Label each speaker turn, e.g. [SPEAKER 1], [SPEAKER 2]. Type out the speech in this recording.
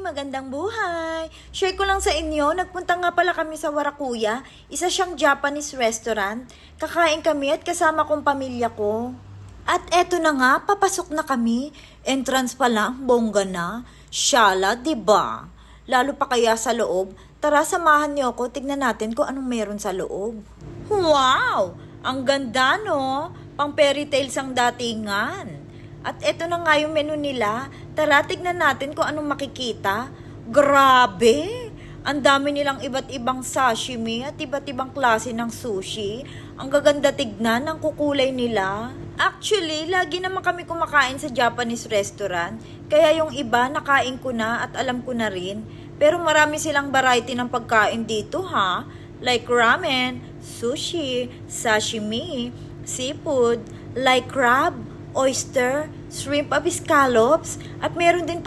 [SPEAKER 1] Magandang buhay! Share ko lang sa inyo, nagpunta nga pala kami sa Warakuya, isa siyang Japanese restaurant. Kakain kami at kasama kong pamilya ko. At eto na nga, papasok na kami. Entrance pa lang, bongga na. Shala, diba? Lalo pa kaya sa loob. Tara, samahan niyo ako, tignan natin kung anong meron sa loob. Wow! Ang ganda, no? Pang fairy tales ang datingan. At eto na nga yung menu nila. Tara, tignan natin kung anong makikita. Grabe! Ang dami nilang iba't ibang sashimi at iba't ibang klase ng sushi. Ang gaganda tignan ng kukulay nila. Actually, lagi naman kami kumakain sa Japanese restaurant. Kaya yung iba, nakain ko na at alam ko na rin. Pero marami silang variety ng pagkain dito, ha? Like ramen, sushi, sashimi, seafood, like crab, oyster, shrimp of scallops, at meron din